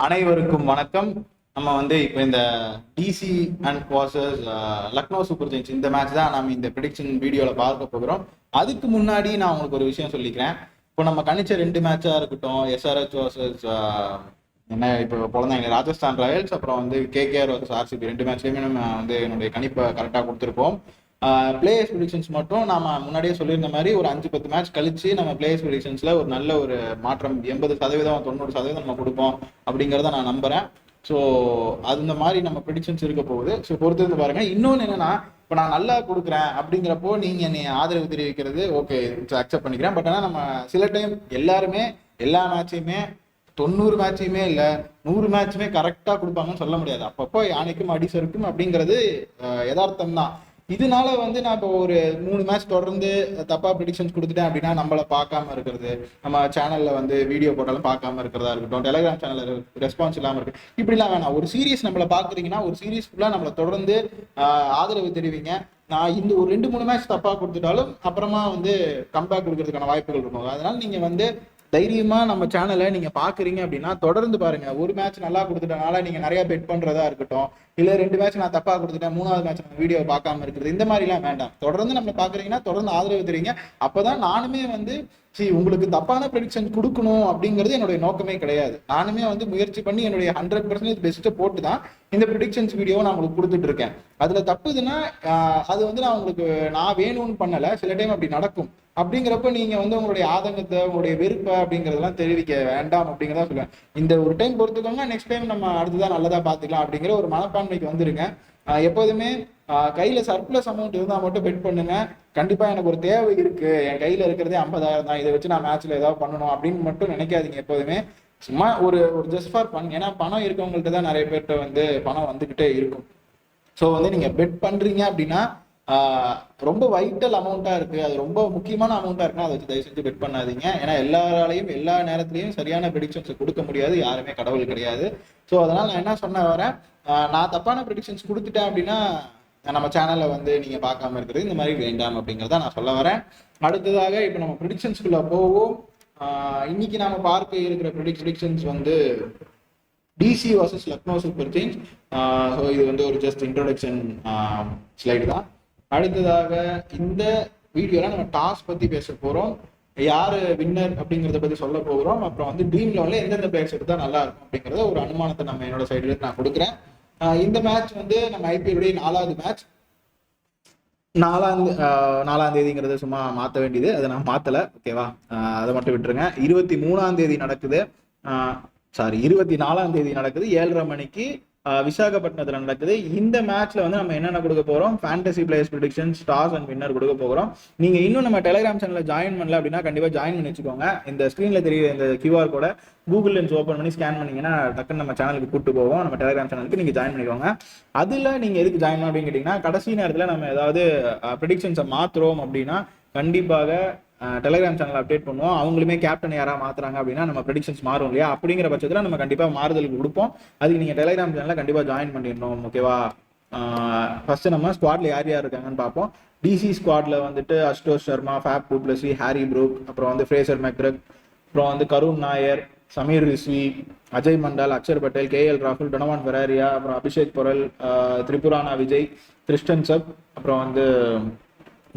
அனைவருக்கும் வணக்கம். நம்ம இப்போ இந்த DC and versus Lucknow Super Giants இந்த மேட்ச் தான் நம்ம இந்த ப்ரிடிக்ஷன் வீடியோவில் பார்க்க போகிறோம். அதுக்கு முன்னாடி நான் உங்களுக்கு ஒரு விஷயம் சொல்லிக்கிறேன். இப்போ நம்ம கணிச்ச 2 மேட்சாக இருக்கட்டும், எஸ்ஆர்ஹெச் வாசஸ் என்ன இப்போ குழந்தைங்க ராஜஸ்தான் ராயல்ஸ், அப்புறம் கேகேஆர் வாசஸ் ஆர்சிபி 2 மேட்ச்லையுமே நம்ம என்னுடைய கணிப்பை கரெக்டாக கொடுத்துருப்போம். பிளேயர்ஸ் ப்ரிடிக்ஷன்ஸ் மட்டும் நாம முன்னாடியே சொல்லியிருந்த மாதிரி ஒரு 5-10 மேட்ச் கழிச்சு நம்ம பிளேயர்ஸ் ப்ரிடிக்ஷன்ஸ்ல ஒரு நல்ல ஒரு மாற்றம் 80% 90% நம்ம கொடுப்போம் அப்படிங்கிறத நான் நம்புறேன். ஸோ அந்த மாதிரி நம்ம ப்ரிடிக்ஷன்ஸ் இருக்க போகுது. ஸோ பொறுத்திருந்து பாருங்க. இன்னொன்று என்னன்னா, இப்போ நான் நல்லா கொடுக்குறேன் அப்படிங்கிறப்போ நீங்க என்னை ஆதரவு தெரிவிக்கிறது ஓகே, அக்செப்ட் பண்ணிக்கிறேன். பட் ஆனால் நம்ம சில டைம் எல்லாருமே எல்லா மேட்சையுமே 90 மேட்சையுமே இல்லை 100 மேட்சுமே கரெக்டாக கொடுப்பாங்கன்னு சொல்ல முடியாது. அப்பப்போ யானைக்கும் அடி சறுக்கும் அப்படிங்கிறது யதார்த்தம் தான். இதனால நான் இப்போ ஒரு 3 மேட்ச் தொடர்ந்து தப்பா ப்ரிடிக்ஷன்ஸ் கொடுத்துட்டேன் அப்படின்னா நம்மள பார்க்காம இருக்கிறது, நம்ம சேனல்ல வீடியோ போட்டாலும் பார்க்காம இருக்கிறதா இருக்கட்டும், டெலிகிராம் சேனல்ல ரெஸ்பான்ஸ் இல்லாம இருக்கு, இப்படிலாம் வேணாம். ஒரு சீரியஸ் நம்மள பாக்குறீங்கன்னா ஒரு சீரியஸ் ஃபுல்லா நம்மள தொடர்ந்து ஆதரவு தெரிவிங்க. நான் இந்த ஒரு 2-3 மேட்ச் தப்பா கொடுத்துட்டாலும் அப்புறமா கம்பேக் கொடுக்கறதுக்கான வாய்ப்புகள் இருக்கும். அதனால நீங்க தைரியமா நம்ம சேனலை நீங்க பாக்குறீங்க அப்படின்னா தொடர்ந்து பாருங்க. ஒரு மேட்ச் நல்லா கொடுத்துட்டனால நீங்க நிறைய பெட் பண்றதா இருக்கட்டும், இல்ல 2 மேட்ச் நான் தப்பா கொடுத்துட்டேன் 3வது மேட்ச் நம்ம வீடியோ பார்க்காம இருக்கிறது, இந்த மாதிரி எல்லாம் வேண்டாம். தொடர்ந்து நம்ம பாக்குறீங்கன்னா தொடர்ந்து ஆதரவு தெரியுங்க. அப்பதான் நானுமே உங்களுக்கு தப்பான ப்ரெடிக்ஷன் கொடுக்கணும் அப்படிங்கிறது என்னுடைய நோக்கமே கிடையாது. நானுமே முயற்சி பண்ணி என்னுடைய 100% பெஸ்ட்டை போட்டு தான் இந்த ப்ரிடிக்ஷன்ஸ் வீடியோவை நான் உங்களுக்கு கொடுத்துட்டு இருக்கேன். அதுல தப்புதுன்னா அது நான் உங்களுக்கு நான் வேணும்னு பண்ணல, சில டைம் அப்படி நடக்கும். அப்படிங்கிறப்ப நீங்க உங்களுடைய ஆதங்கத்தை, உங்களுடைய வெறுப்பை அப்படிங்கிறதெல்லாம் தெரிவிக்க வேண்டாம் அப்படிங்கிறதா சொல்லுவேன். இந்த ஒரு டைம் பொறுத்துக்கோங்க, நெக்ஸ்ட் டைம் நம்ம அடுத்ததான் நல்லதா பார்த்துக்கலாம் அப்படிங்கிற ஒரு மனப்பான்மைக்கு வந்துருங்க. எப்போதுமே கையில சர்ப்ளஸ் அமௌண்ட் இருந்தால் மட்டும் பெட் பண்ணுங்க. கண்டிப்பா எனக்கு ஒரு தேவை இருக்கு, என் கையில இருக்கிறதே 50,000 தான், இதை வச்சு நான் மேட்ச்ல ஏதாவது பண்ணணும் அப்படின்னு மட்டும் நினைக்காதீங்க. எப்போதுமே சும்மா ஒரு ஜஸ்ட் ஃபார் பண். ஏன்னா பணம் இருக்கவங்கள்ட்ட தான் நிறைய பேர்கிட்ட பணம் வந்துகிட்டே இருக்கும். ஸோ நீங்க பெட் பண்றீங்க அப்படின்னா ரொம்ப வைட்டல் அமௌண்ட்டா இருக்கு, அது ரொம்ப முக்கியமான அமௌண்ட்டா இருக்குன்னா அதை வச்சு தயவு செஞ்சு பெட் பண்ணாதீங்க. ஏன்னா எல்லாராலையும் எல்லா நேரத்திலையும் சரியான ப்ரெடிக்ஷன்ஸ் கொடுக்க முடியாது, யாருமே கடவுள் கிடையாது. ஸோ அதனால நான் என்ன சொன்ன வரேன், நான் தப்பான ப்ரெடிக்ஷன்ஸ் கொடுத்துட்டேன் அப்படின்னா நம்ம சேனலை நீங்க பார்க்காம இருக்கிறது இந்த மாதிரி வேண்டாம் அப்படிங்கிறத நான் சொல்ல வரேன். அடுத்ததாக இப்போ நம்ம ப்ரெடிக்ஷன்ஸ்குள்ள போவோம். இன்னைக்கு நாம பார்க்க இருக்கிற predictions DC versus Lucknow Super Giants. So இது ஒரு ஜஸ்ட் இன்ட்ரோடக்ஷன் ஸ்லைடு தான். அடுத்ததாக இந்த வீடியோல நம்ம டாஸ் பத்தி பேச போறோம், யாரு வின்னர் அப்படிங்கிறத பத்தி சொல்ல போகிறோம். அப்புறம் ட்ரீம் லெவல்ல எந்தெந்த பிளேயர்ஸ் எடுத்தா நல்லா இருக்கும் அப்படிங்கறத ஒரு அனுமானத்தை நம்ம என்னோட சைடுல நான் கொடுக்குறேன். இந்த மேட்ச் நம்ம ஐபிஎல்லுடைய 4வது மேட்ச். 4ஆம் தேதிங்கிறது சும்மா மாற்ற வேண்டியது, அதை நான் மாத்தல, ஓகேவா? அதை மட்டும் விட்டுருங்க. 23ஆம் தேதி நடக்குது, 24ஆம் தேதி நடக்குது, 7:30 மணிக்கு விசாகப்பட்டினத்துல நடக்குது. இந்த மேட்ச்ல நம்ம என்னென்ன கொடுக்க போறோம், fantasy players predictions, toss and winner கொடுக்க போகிறோம். நீங்க இன்னும் நம்ம டெலிகிராம் சேனல்ல ஜாயின் பண்ணல அப்படின்னா கண்டிப்பா ஜாயின் பண்ணி வச்சுக்கோங்க. இந்த ஸ்கிரீன்ல தெரிய இந்த QR கோட கூகுள் லென்ஸ் ஓப்பன் பண்ணி ஸ்கேன் பண்ணீங்கன்னா டக்குன்னு நம்ம சேனலுக்கு கூட்டு போவோம். நம்ம டெலிகிராம் சேனலுக்கு நீங்க ஜாயின் பண்ணிக்கோங்க. அதுல நீங்க எதுக்கு ஜாயின் பண்ணணும் அப்படின்னு கேட்டீங்கன்னா, கடைசி நேரத்துல நம்ம ஏதாவது ப்ரெடிக்ஷன்ஸை மாத்துறோம் அப்படின்னா கண்டிப்பாக டெலிகிராம் சேனல் அப்டேட் பண்ணுவோம். அவங்களுமே கேப்டன் யாராவது மாத்துறாங்க அப்படின்னா நம்ம ப்ரெடிக்ஷன்ஸ் மாறும் இல்லையா? அப்படிங்கிற பட்சத்தில் நம்ம கண்டிப்பாக மாறுதலுக்கு கொடுப்போம். அதுக்கு நீங்கள் டெலிகிராம் சேனலில் கண்டிப்பாக ஜாயின் பண்ணிடணும், ஓகேவா? ஃபர்ஸ்ட் நம்ம ஸ்குவாட்ல யார் யார் இருக்காங்கன்னு பார்ப்போம். டிசி ஸ்குவாட்ல Ashutosh Sharma, Faf du Plessis, Harry Brook, அப்புறம் ஃப்ரேசர் மெக்ரக், அப்புறம் கருண் நாயர், சமீர் ரிஸ்வி, அஜய் மண்டால், அக்ஷர் பட்டேல், KL ராகுல், டொனவான் ஃபெராரியா, அப்புறம் அபிஷேக் பொரல், திரிபுரானா விஜய், கிறிஸ்டன் சப், அப்புறம்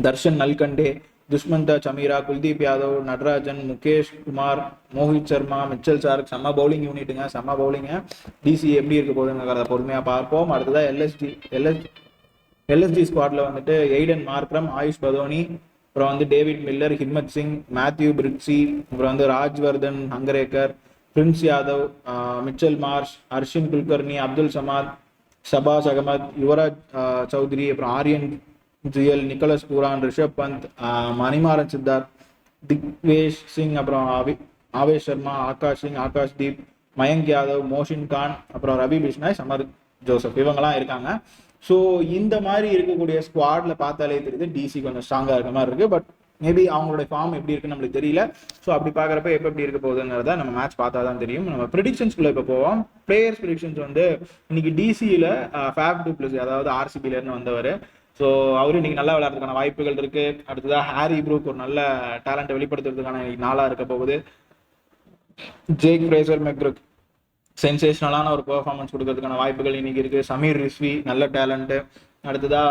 தர்ஷன் நல்கண்டே, துஷ்மந்தா சமீரா, குல்தீப் யாதவ், நடராஜன், முகேஷ் குமார், மோஹித் சர்மா, மிச்சல் சார்க். செம்ம பவுலிங் யூனிட்டுங்க, செம்ம பவுலிங்க. டிசி எப்படி இருக்க போகுதுங்கிறத பொறுமையா பார்ப்போம். அடுத்ததான் எல்எஸ்டி ஸ்குவாட்ல எய்டன் மார்க்ரம், ஆயுஷ் பதோனி, அப்புறம் David Miller, Himmat Singh, Matthew Breetzke, அப்புறம் ராஜ்வர்தன் ஹங்கரேக்கர், பிரின்ஸ் யாதவ், மிச்சல் மார்ஷ், அர்ஷின் குல்கர்னி, அப்துல் சமாத், ஷபாஸ் அகமது, யுவராஜ் சௌத்ரி, அப்புறம் ஆரியன் ஜியல், நிக்கோலஸ் பூரான், ரிஷப் பந்த், மணிமாறன் சித்தார்த், திக்வேஷ் சிங், அப்புறம் ஆவேஷ் சர்மா, ஆகாஷ் சிங், ஆகாஷ் தீப், மயங்க் யாதவ், மோஷின் கான், அப்புறம் ரவி பிஷ்னாய், சமர் ஜோசப், இவங்கெல்லாம் இருக்காங்க. ஸோ இந்த மாதிரி இருக்கக்கூடிய ஸ்குவாட்ல பார்த்தாலே தெரியுது டிசி கொஞ்சம் ஸ்ட்ராங்கா இருக்க மாதிரி இருக்கு. பட் மேபி அவங்களுடைய ஃபார்ம் எப்படி இருக்குன்னு நம்மளுக்கு தெரியல. ஸோ அப்படி பார்க்குறப்ப எப்படி இருக்க போகுதுங்கிறத நம்ம மேட்ச் பார்த்தா தான் தெரியும். நம்ம ப்ரெடிக்ஷன்ஸ்குள்ள இப்போ போவோம். பிளேயர்ஸ் ப்ரெடிக்ஷன்ஸ் இன்னைக்கு டிசியில் ஃபேப் டு பிளஸ், அதாவது RCBலேருந்து வந்தவர். ஸோ அவரு இன்னைக்கு நல்லா விளையாடுறதுக்கான வாய்ப்புகள் இருக்கு. அடுத்ததாக ஹாரி ப்ரூக் ஒரு நல்ல டேலண்ட்டை வெளிப்படுத்துறதுக்கான நாளாக இருக்க போகுது. ஜேக் ஃப்ரேசர் மெக்ரக் சென்சேஷனலான ஒரு பெர்ஃபார்மன்ஸ் கொடுக்கறதுக்கான வாய்ப்புகள் இன்னைக்கு இருக்கு. சமீர் ரிஸ்வி நல்ல டேலண்ட்டு. அடுத்ததா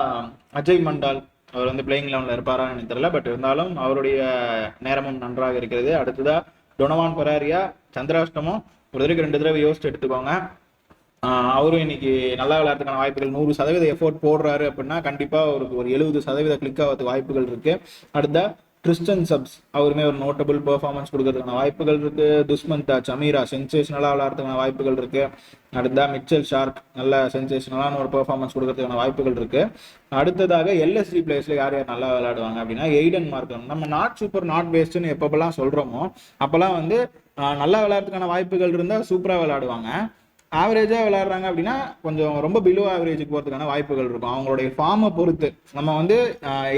அஜய் மண்டால், அவர் வந்து பிளேயிங் லெவனில் இருப்பாரான்னு எனக்கு தெரியல, பட் இருந்தாலும் அவருடைய நேரமும் நன்றாக இருக்கிறது. அடுத்ததா டொனவான் பெராரியா, சந்திராஷ்டமம் ஒரு தடவைக்கு 2 தடவை யோசிச்சு எடுத்துக்கோங்க. அவரும் இன்னைக்கு நல்லா விளையாடுறதுக்கான வாய்ப்புகள் 100% எஃபோர்ட் போடுறாரு அப்படின்னா கண்டிப்பா அவருக்கு ஒரு 70% கிளிக் ஆகிறதுக்கு வாய்ப்புகள் இருக்கு. அடுத்த கிறிஸ்டன் சப்ஸ், அவருமே ஒரு நோட்டபிள் பெர்ஃபார்மன்ஸ் கொடுக்கறதுக்கான வாய்ப்புகள் இருக்கு. துஷ்மந்தா சமீரா சென்சேஷனலா விளையாடுறதுக்கான வாய்ப்புகள் இருக்கு. அடுத்ததா மிச்சல் ஷார்க் நல்ல சென்சேஷனலான ஒரு பெர்ஃபார்மன்ஸ் கொடுக்கறதுக்கான வாய்ப்புகள் இருக்கு. அடுத்ததாக எல்எஸ்டி பிளேயர்ஸ்ல யார் யார் நல்லா விளையாடுவாங்க அப்படின்னா எய்டன் மார்க்கம். நம்ம நாட் சூப்பர் நாட் வேஸ்ட்னு எப்பப்பெல்லாம் சொல்றோமோ அப்பெல்லாம் வந்து நல்லா விளையாடுறதுக்கான வாய்ப்புகள் இருந்தால் சூப்பரா விளையாடுவாங்க. ஆவரேஜா விளையாடுறாங்க அப்படின்னா கொஞ்சம் ரொம்ப பிலோ ஆவரேஜுக்கு போறதுக்கான வாய்ப்புகள் இருக்கும். அவங்களுடைய ஃபார்மை பொறுத்து நம்ம வந்து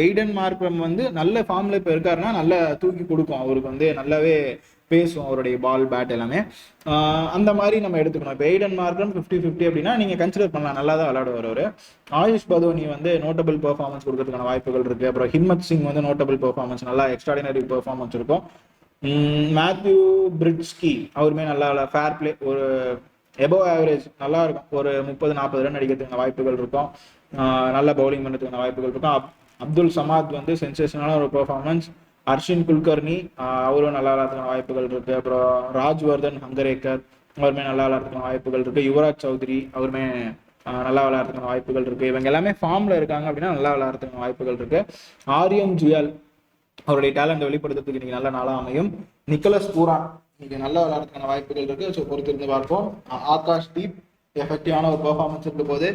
எய்டன் மார்க்ரம் வந்து நல்ல ஃபார்ம்ல இப்போ இருக்காருன்னா நல்லா தூக்கி கொடுக்கும். அவருக்கு வந்து நல்லாவே பேசும் அவருடைய பால் பேட் எல்லாமே. அந்த மாதிரி நம்ம எடுத்துக்கணும். இப்போ எய்டன் மார்க்ரம் 50-50 அப்படின்னா நீங்க கன்சிடர் பண்ணலாம், நல்லா தான் விளையாடுவார் அவரு. ஆயுஷ் பதோனி வந்து நோட்டபிள் பெர்ஃபார்மன்ஸ் கொடுக்கறதுக்கான வாய்ப்புகள் இருக்கு. அப்புறம் ஹிம்மத் சிங் வந்து நோட்டபிள் பெர்ஃபார்மன்ஸ், நல்லா எக்ஸ்ட்ராடினரி பெர்ஃபார்மன்ஸ் இருக்கும். மேத்யூ பிரிட்ஸ்கி அவருமே நல்லா ஃபேர் பிளே, ஒரு எபோவ் ஆவரேஜ் நல்லா இருக்கும், ஒரு 30-40 ரன் அடிக்கிறதுக்கான வாய்ப்புகள் இருக்கும். நல்ல பவுலிங் பண்ணுறதுக்கான வாய்ப்புகள் இருக்கும். அப்துல் சமாத் வந்து சென்சேஷனான ஒரு பெர்ஃபார்மன்ஸ். அர்ஷின் குல்கர்னி அவரும் நல்லா விளையாடுறதுக்கான வாய்ப்புகள் இருக்கு. அப்புறம் ராஜ்வர்தன் ஹங்கரேக்கர் அவருமே நல்லா விளையாடுறதுக்கான வாய்ப்புகள் இருக்கு. யுவராஜ் சௌத்ரி அவருமே நல்லா விளையாடுறதுக்கான வாய்ப்புகள் இருக்கு. இவங்க எல்லாமே ஃபார்ம்ல இருக்காங்க அப்படின்னா நல்லா விளையாடுறதுக்கான வாய்ப்புகள் இருக்கு. ஆரியன் ஜுயல் அவருடைய டேலண்ட் வெளிப்படுத்துறதுக்கு இன்னைக்கு நல்ல நாளா அமையும். நிக்கலஸ் பூரான் இன்னைக்கு நல்லா விளையாடுறதுக்கான வாய்ப்புகள் இருக்கு. ஸோ பொறுத்திருந்து பார்ப்போம். ஆகாஷ் தீப் எஃபெக்டிவான ஒரு பெர்ஃபார்மன்ஸ் இருக்க போது.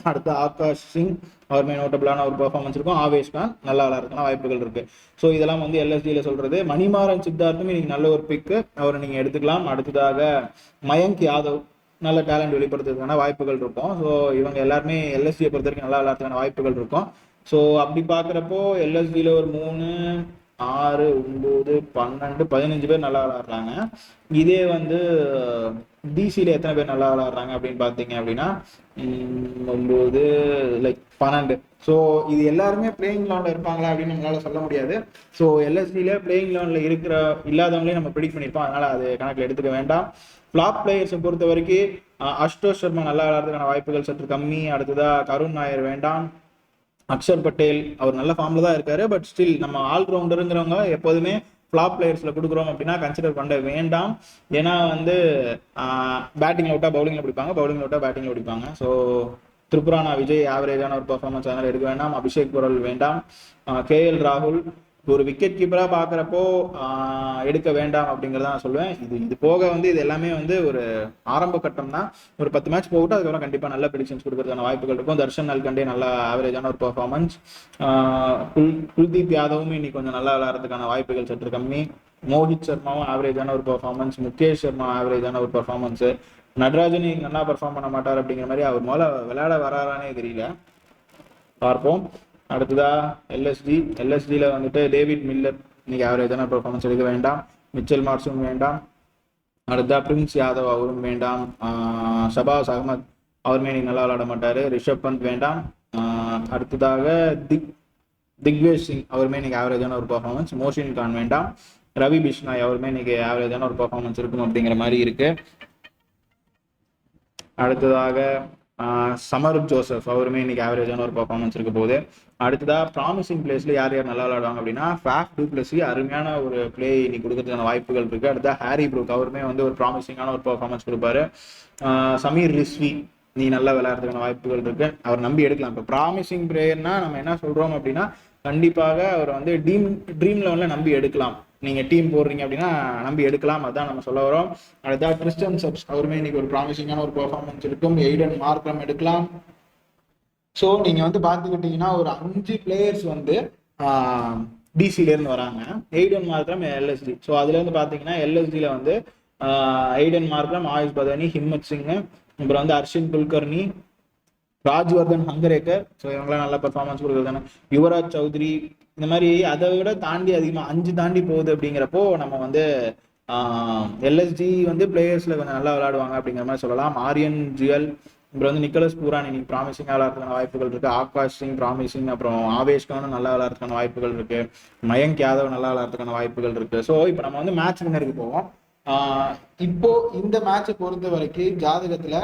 அடுத்து ஆகாஷ் சிங் அவருமே நோட்டபிளான ஒரு பெர்ஃபார்மன்ஸ் இருக்கும். ஆவேஷ் கான் நல்லா விளையாடுறதுக்கான வாய்ப்புகள் இருக்கு. ஸோ இதெல்லாம் வந்து எல்எஸ்டியில சொல்றது. மணிமாறன் சித்தார்த்தும் இன்னைக்கு நல்ல ஒரு பிக்கு, அவரை நீங்க எடுத்துக்கலாம். அடுத்ததாக மயங்க் யாதவ் நல்ல டேலண்ட் வெளிப்படுத்துறதுக்கான வாய்ப்புகள் இருக்கும். ஸோ இவங்க எல்லாருமே எல்எஸ்டியை பொறுத்த வரைக்கும் நல்லா விளையாடுறதுக்கான வாய்ப்புகள் இருக்கும். ஸோ அப்படி பார்க்குறப்போ எல்எஸ்டியில் ஒரு 3, 6, 9, 12, 15 பேர் நல்லா விளையாடுறாங்க. இதே வந்து டிசியில் எத்தனை பேர் நல்லா விளையாடுறாங்க அப்படின்னு பார்த்தீங்க அப்படின்னா 9 லைக் 12. ஸோ இது எல்லாருமே பிளேயிங் லெவனில் இருப்பாங்களா அப்படின்னு நம்மளால சொல்ல முடியாது. ஸோ எல்எஸ்டியில் பிளேயிங் லெவனில் இல்லாதவங்களே நம்ம ப்ரெடிக்ட் பண்ணியிருப்போம், அதனால அது கணக்கில் எடுத்துக்க வேண்டாம். ஃபிளாப் பிளேயர்ஸை பொறுத்த வரைக்கும் அஷ்டோஷ் சர்மா நல்லா விளையாடுறதுக்கான வாய்ப்புகள் சற்று கம்மி. அடுத்ததா கருண் நாயர் வேண்டாம். அக்ஷர் பட்டேல் அவர் நல்ல ஃபார்ம்ல தான் இருக்காரு, பட் ஸ்டில் நம்ம ஆல்ரவுண்டருங்கிறவங்க எப்போதுமே ஃபிளாப் பிளேயர்ஸ்ல கொடுக்குறோம் அப்படின்னா கன்சிடர் பண்ண வேண்டாம். ஏன்னா வந்து பேட்டிங்ல விட்டா பவுலிங்ல பிடிப்பாங்க, பவுலிங்ல விட்டா பேட்டிங்ல பிடிப்பாங்க. ஸோ திரிபுரானா விஜய் ஆவரேஜான ஒரு பெர்ஃபார்மன்ஸ் அதனால எடுக்க வேண்டாம். அபிஷேக் குரல் வேண்டாம். கேஎல் ராகுல் ஒரு விக்கெட் கீப்பரா பாக்குறப்போ எடுக்க வேண்டாம் அப்படிங்கிறத நான் சொல்லுவேன். இது போக வந்து இது எல்லாமே வந்து ஒரு ஆரம்ப கட்டம் தான். ஒரு 10 மேட்ச் போட்டு அதுக்கப்புறம் கண்டிப்பா நல்ல ப்ரெடிக்ஷன்ஸ் கொடுக்கறதுக்கான வாய்ப்புகள் இருக்கும். தர்ஷன் நல்கண்டே நல்ல ஆவரேஜான ஒரு பெர்ஃபார்மன்ஸ். குல்தீப் யாதவும் இன்னைக்கு கொஞ்சம் நல்லா விளையாடுறதுக்கான வாய்ப்புகள் சற்று கம்மி. மோஹித் சர்மாவும் ஆவரேஜான ஒரு பெர்ஃபார்மன்ஸ். முகேஷ் சர்மா ஆவரேஜான ஒரு பெர்ஃபார்மன்ஸ். நடராஜன் நல்லா பெர்ஃபார்ம் பண்ண மாட்டார் அப்படிங்கிற மாதிரி அவர் முதல்ல விளையாட வராரானே தெரியல, பார்ப்போம். அடுத்ததா எல்எஸ்டியில் வந்துட்டு டேவிட் மில்லர் இன்னைக்கு ஆவரேஜான பெர்ஃபார்மன்ஸ் எடுக்க வேண்டாம். மிச்சல் மார்ஷும் வேண்டாம். அடுத்தா பிரின்ஸ் யாதவ் அவரும் வேண்டாம். ஷபாஸ் அகமத் அவருமே இன்னைக்கு நல்லா விளையாட மாட்டாரு. ரிஷப் பந்த் வேண்டாம். அடுத்ததாக திக்வேஷ் சிங் அவருமே இன்னைக்கு ஆவரேஜான ஒரு பெர்ஃபார்மன்ஸ். மோஷின் கான் வேண்டாம். ரவி பிஷ்னாய் அவருமே இன்னைக்கு ஆவரேஜான ஒரு பெர்ஃபார்மன்ஸ் இருக்கும் அப்படிங்கிற மாதிரி இருக்கு. அடுத்ததாக சமருப் ஜோசப் அவருமே இன்னைக்கு ஆவரேஜான ஒரு பெர்ஃபார்மன்ஸ் இருக்க போகுது. அடுத்ததா ப்ராமிசிங் பிளேஸ்ல யார் யார் நல்லா விளையாடுவாங்க அப்படின்னா ஃபேஃப் டு பிளஸி அருமையான ஒரு பிளே இன்னைக்கு கொடுக்கறதுக்கான வாய்ப்புகள் இருக்கு. அடுத்தா ஹாரி ப்ரூக் அவருமே வந்து ஒரு ப்ராமிசிங்கான ஒரு பெர்ஃபார்மன்ஸ் கொடுப்பாரு. சமீர் ரிஸ்வி நீ நல்லா விளையாடுறதுக்கான வாய்ப்புகள் இருக்கு, அவர் நம்பி எடுக்கலாம். இப்போ ப்ராமிசிங் பிளேயர்னா நம்ம என்ன சொல்றோம் அப்படின்னா கண்டிப்பாக அவர் வந்து ட்ரீம் லெவலில் நம்பி எடுக்கலாம். நீங்க டீம் போடுறீங்க அப்படின்னா நம்பி எடுக்கலாம், அதான் நம்ம சொல்ல வரோம். அடுத்தா கிறிஸ்டன் சப்ஸ் அவருமே இன்னைக்கு ஒரு ப்ராமிசிங்கான ஒரு பெர்ஃபார்மன்ஸ் இருக்கும். எய்டன் மார்க்ரம் எடுக்கலாம். ஸோ நீங்க வந்து பார்த்துக்கிட்டீங்கன்னா ஒரு 5 பிளேயர்ஸ் வந்து டிசில இருந்து வராங்க. Aiden Markram LSD. ஸோ அதுல இருந்து பாத்தீங்கன்னா எல்எஸ்டியில வந்து எய்டன் மார்க்ரம், ஆயுஷ் பதானி, ஹிம்மத் சிங், அப்புறம் வந்து அர்ஷின் குல்கர்னி, ராஜ்வர்தன் ஹங்கரேக்கர். ஸோ இவங்களாம் நல்ல பெர்ஃபார்மன்ஸ் கொடுக்குறதானே. யுவராஜ் சௌத்ரி இந்த மாதிரி அதை விட தாண்டி அதிகமாக 5 தாண்டி போகுது அப்படிங்கிறப்போ நம்ம வந்து எல்எஸ்டி வந்து பிளேயர்ஸ்ல கொஞ்சம் நல்லா விளையாடுவாங்க அப்படிங்கிற மாதிரி சொல்லலாம். ஆரியன் ஜுயல், அப்புறம் வந்து நிக்கலஸ் பூரான் இன்னைக்கு ப்ராமிசிங்காக விளையாடுறதுக்கான வாய்ப்புகள் இருக்கு. ஆகாஷ் சிங் ப்ராமிசிங், அப்புறம் ஆவேஷ் கானும் நல்லா விளையாடுறதுக்கான வாய்ப்புகள் இருக்கு. மயங்க் யாதவ் நல்லா விளையாடுறதுக்கான வாய்ப்புகள் இருக்கு. ஸோ இப்போ நம்ம வந்து மேட்ச் வின்னருக்கு போவோம். இப்போ இந்த மேட்சை பொறுத்த வரைக்கும் ஜாதகத்துல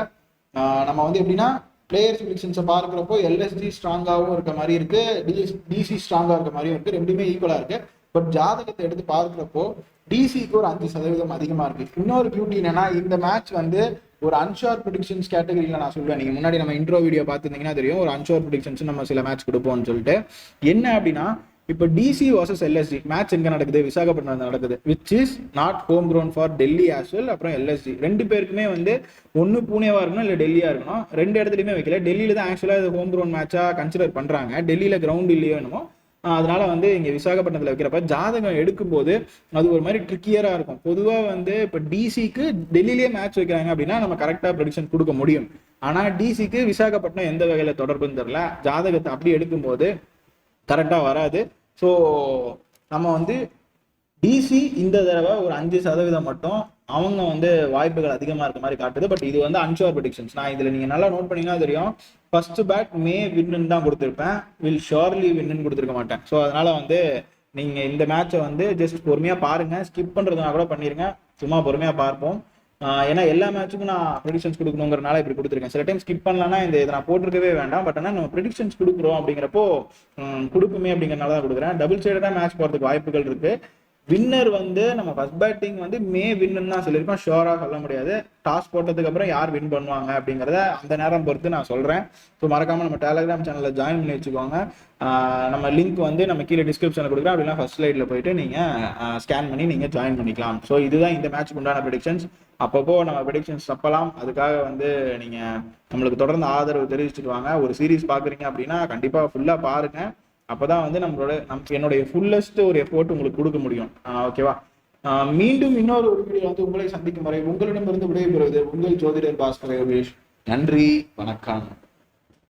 நம்ம வந்து எப்படின்னா பிளேயர்ஸ் ப்ரெடிக்ஷன்ஸை பார்க்குறப்போ எல்எஸ்ஜி ஸ்ட்ராங்காகவும் இருக்க மாதிரி இருக்கு, டிசி ஸ்ட்ராங்காக இருக்க மாதிரியும் இருக்கு, ரெண்டுமே ஈக்குவலா இருக்கு. பட் ஜாதகத்தை எடுத்து பார்க்குறப்போ டிசிக்கு ஒரு 5% அதிகமா இருக்கு. இன்னொரு பியூட்டி என்னன்னா இந்த மேட்ச் வந்து ஒரு அன்ஷோர் ப்ரெடிக்ஷன்ஸ் கேட்டகரியில நான் சொல்லுவேன். நீங்க முன்னாடி நம்ம இன்ட்ரோ வீடியோ பார்த்துருந்தீங்கன்னா தெரியும், ஒரு அன்ஷோர் ப்ரெடிக்ஷன்ஸ் நம்ம சில மேட்ச் கொடுப்போம்னு சொல்லிட்டு. என்ன அப்படின்னா இப்போ டிசி வர்சஸ் எல்எஸ்ஜி மேட்ச் எங்க நடக்குது, விசாகப்பட்டினம் நடக்குது, which is not home ground for Delhi as well. அப்புறம் எல்எஸ்ஜி ரெண்டு பேருக்குமே வந்து ஒன்னு பூனேவா இருக்கணும் இல்ல டெல்லியா இருக்கணும், ரெண்டு இடத்துலயுமே வைக்கல. டெல்லியில தான் ஆக்சுவலா இது ஹோம் கிரவுண்ட் மேட்சா கன்சிடர் பண்றாங்க, டெல்லியில கிரவுண்ட் இல்லையோ என்னமோ. அதனால வந்து இங்க விசாகப்பட்டினத்துல வைக்கிறப்ப ஜாதகம் எடுக்கும்போது அது ஒரு மாதிரி ட்ரிக்கியரா இருக்கும். பொதுவா வந்து இப்ப டிசிக்கு டெல்லியிலேயே மேட்ச் வைக்கிறாங்க அப்படின்னா நம்ம கரெக்டா ப்ரெடிக்ஷன் கொடுக்க முடியும். ஆனா டிசிக்கு விசாகப்பட்டினம் எந்த வகையில தொடர்புன்னு தெரியல, ஜாதகத்தை அப்படி எடுக்கும்போது கரெக்டா வராது. ஸோ நம்ம வந்து டிசி இந்த தடவை ஒரு 5% மட்டும் அவங்க வந்து வாய்ப்புகள் அதிகமா இருக்க மாதிரி காட்டுது. பட் இது வந்து அன்ஷோர் ப்ரெடிக்ஷன்ஸ். நான் இதுல நீங்க நல்லா நோட் பண்ணீங்கன்னா தெரியும், ஃபர்ஸ்ட் பேட் மே வின்னு தான் கொடுத்துருப்பேன், வில் ஷோர்லி வின்னு கொடுத்துருக்க மாட்டேன். ஸோ அதனால வந்து நீங்க இந்த மேட்சை வந்து ஜஸ்ட் பொறுமையா பாருங்க, ஸ்கிப் பண்றதுனா கூட பண்ணிருங்க, சும்மா பொறுமையா பார்ப்போம். ஏன்னா எல்லா மேட்சுக்கும் நான் ப்ரெடிக்ஷன்ஸ் கொடுக்கணுங்கிறனால இப்படி கொடுத்துருக்கேன். சில டைம் ஸ்கிப் பண்ணலன்னா இதை நான் போட்டிருக்கவே வேண்டாம். பட் ஆனால் நம்ம ப்ரெடிக்ஷன்ஸ் கொடுக்குறோம் அப்படிங்கிறப்போ கொடுக்குமே அப்படிங்கிறனால தான் கொடுக்குறேன். டபுள் சைடடாக மேட்ச் போகிறதுக்கு வாய்ப்புகள் இருக்கு. வின்னர் வந்து நம்ம ஃபர்ஸ்ட் பேட்டிங் வந்து மே வின்னு தான் சொல்லியிருக்கோம், ஷோராக சொல்ல முடியாது. டாஸ் போட்டதுக்கு அப்புறம் யார் வின் பண்ணுவாங்க அப்படிங்கிறத அந்த நேரம் பொறுத்து நான் சொல்றேன். ஸோ மறக்காம நம்ம டெலிகிராம் சேனலில் ஜாயின் பண்ணி வச்சுக்கோங்க. நம்ம லிங்க் வந்து நம்ம கீழே டிஸ்கிரிப்ஷனில் கொடுக்குறோம், அப்படின்னா ஃபர்ஸ்ட் ஸ்லைடில் போயிட்டு நீங்க ஸ்கேன் பண்ணி நீங்க ஜாயின் பண்ணிக்கலாம். ஸோ இதுதான் இந்த மேட்ச்க்கு உண்டான ப்ரெடிக்ஷன்ஸ். அப்பப்போ நம்ம ப்ரெடிக்ஷன்ஸ் தப்பலாம், அதுக்காக வந்து நீங்க நம்மளுக்கு தொடர்ந்து ஆதரவு தெரிவிச்சுட்டு வாங்க. ஒரு சீரீஸ் பாக்குறீங்க அப்படின்னா கண்டிப்பா ஃபுல்லா பாருங்க, அப்பதான் வந்து என்னுடைய ஃபுல்லஸ்ட் ஒரு எஃபோர்ட் உங்களுக்கு கொடுக்க முடியும். ஓகேவா? மீண்டும் இன்னொரு வீடியோ வந்து உங்களை சந்திக்கும் வரை உங்களிடமிருந்து விடைபெறுவது உங்கள் ஜோதிடர் பாஸ்கர் யோகேஷ். நன்றி, வணக்கம்.